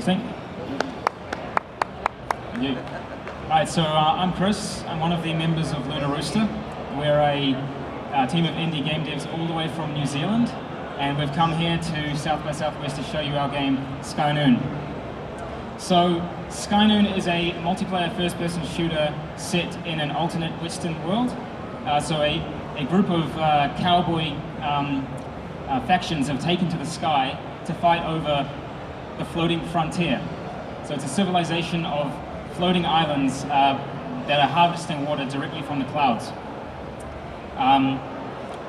Interesting. Thank you. Alright, so I'm Chris. I'm one of the members of Lunar Rooster. We're a team of indie game devs all the way from New Zealand, and we've come here to South by Southwest to show you our game, Skynoon. So, Skynoon is a multiplayer first-person shooter set in an alternate Western world. So a group of cowboy factions have taken to the sky to fight over the floating frontier. So it's a civilization of floating islands that are harvesting water directly from the clouds.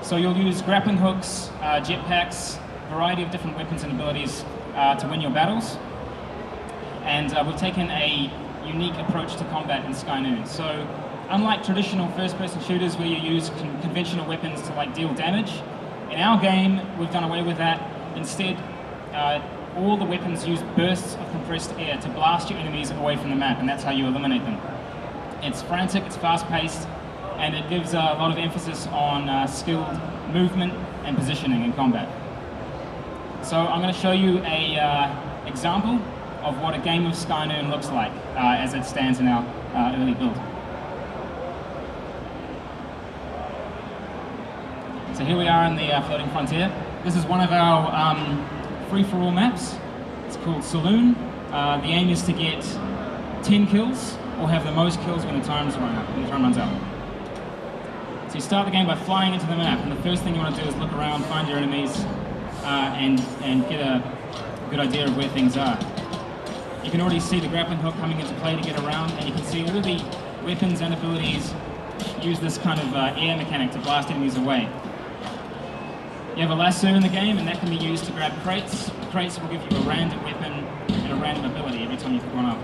So you'll use grappling hooks, jetpacks, a variety of different weapons and abilities to win your battles. And we've taken a unique approach to combat in Skynoon. So unlike traditional first-person shooters where you use conventional weapons to like deal damage, in our game we've done away with that. Instead, all the weapons use bursts of compressed air to blast your enemies away from the map, and that's how you eliminate them. It's frantic, it's fast-paced, and it gives a lot of emphasis on skilled movement and positioning in combat. So I'm going to show you an example of what a game of Skynoon looks like as it stands in our early build. So here we are in the floating frontier. This is one of our free-for-all maps. It's called Saloon. The aim is to get 10 kills or have the most kills when the time runs out. So you start the game by flying into the map, and the first thing you want to do is look around, find your enemies, and get a good idea of where things are. You can already see the grappling hook coming into play to get around, and you can see all the weapons and abilities use this kind of air mechanic to blast enemies away. You have a lasso in the game, and that can be used to grab crates. The crates will give you a random weapon and a random ability every time you pick one up.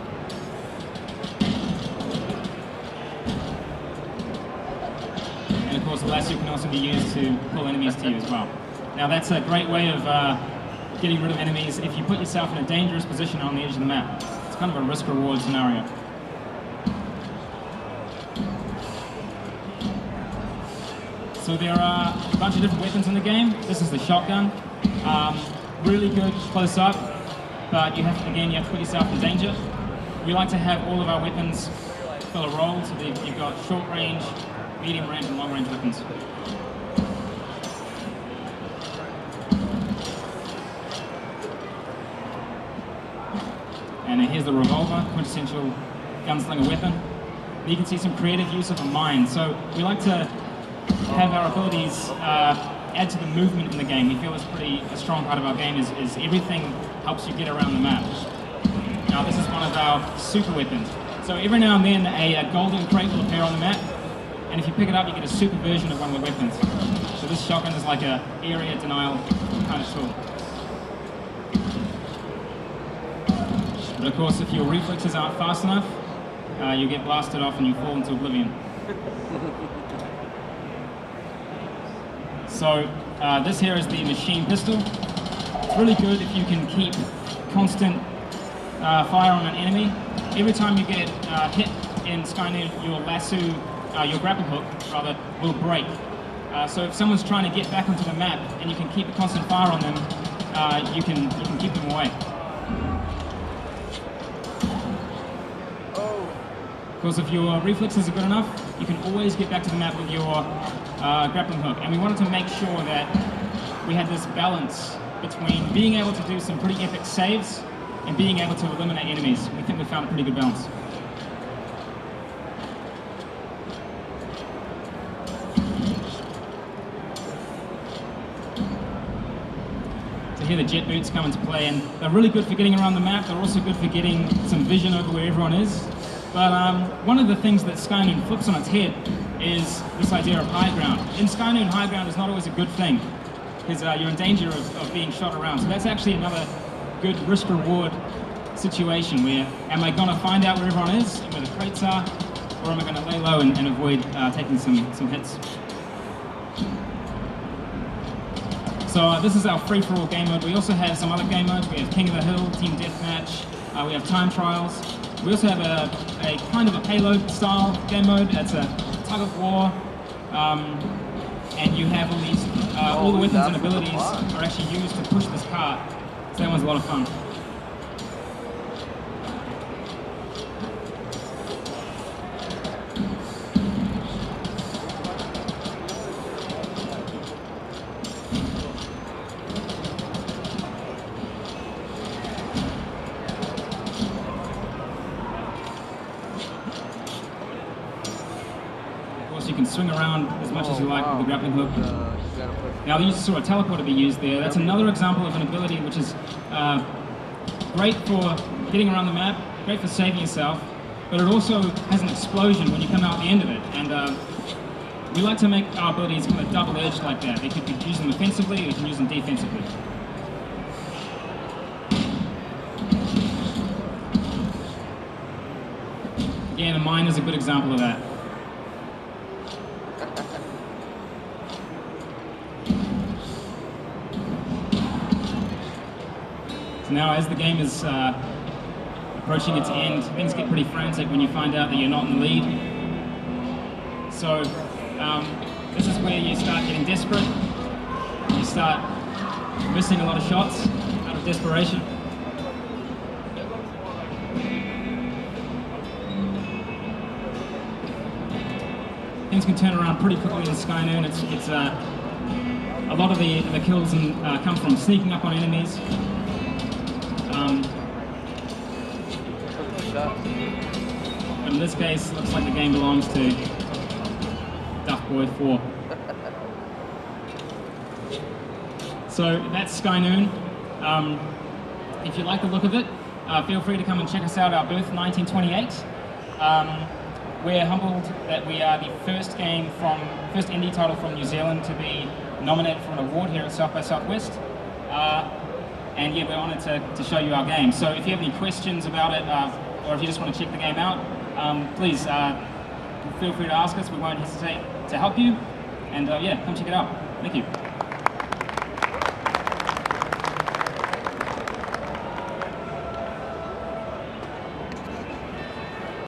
And of course, the lasso can also be used to pull enemies to you as well. Now that's a great way of getting rid of enemies if you put yourself in a dangerous position on the edge of the map. It's kind of a risk-reward scenario. So there are a bunch of different weapons in the game. This is the shotgun. Really good close up, but you have to put yourself in danger. We like to have all of our weapons fill a role, so that you've got short range, medium range, and long range weapons. And here's the revolver, quintessential gunslinger weapon. And you can see some creative use of a mine. So we like to have our abilities add to the movement in the game. We feel it's a strong part of our game is everything helps you get around the map. Now this is one of our super weapons. So every now and then a golden crate will appear on the map, and if you pick it up you get a super version of one of the weapons. So this shotgun is like a area denial kind of tool. But of course if your reflexes aren't fast enough, you get blasted off and you fall into oblivion. So this here is the machine pistol. It's really good if you can keep constant fire on an enemy. Every time you get hit in Skynoon, your lasso, your grapple hook rather, will break. So if someone's trying to get back onto the map and you can keep a constant fire on them, you can keep them away. Of course, if your reflexes are good enough, you can always get back to the map with your grappling hook. And we wanted to make sure that we had this balance between being able to do some pretty epic saves and being able to eliminate enemies. We think we found a pretty good balance. So here the jet boots come into play, and they're really good for getting around the map. They're also good for getting some vision over where everyone is. But one of the things that Skynoon flips on its head is this idea of high ground. In Skynoon, high ground is not always a good thing, because you're in danger of being shot around. So that's actually another good risk-reward situation where, am I going to find out where everyone is and where the crates are, or am I going to lay low and avoid taking some hits? So this is our free-for-all game mode. We also have some other game modes. We have King of the Hill, Team Deathmatch, we have Time Trials. We also have a kind of a payload style game mode. That's a tug of war, and you have all these, all the weapons and abilities are actually used to push this cart. So that one's a lot of fun. around as much as you like with the grappling hook. Now you just saw a teleporter be used there. That's another example of an ability which is great for getting around the map, great for saving yourself, but it also has an explosion when you come out the end of it. And we like to make our abilities kind of double-edged like that. You can use them offensively, or you can use them defensively. Again, a mine is a good example of that. So now, as the game is approaching its end, things get pretty frantic when you find out that you're not in the lead. So this is where you start getting desperate. You start missing a lot of shots out of desperation. Things can turn around pretty quickly in Sky Noon. It's a lot of the kills come from sneaking up on enemies. But in this case, it looks like the game belongs to Duck Boy 4. So that's Sky Noon. If you like the look of it, feel free to come and check us out, our booth 1928. We're humbled that we are the first indie title from New Zealand to be nominated for an award here at South by Southwest. And yeah, we're honoured to show you our game. So if you have any questions about it, or if you just want to check the game out, please feel free to ask us. We won't hesitate to help you. And yeah, come check it out. Thank you.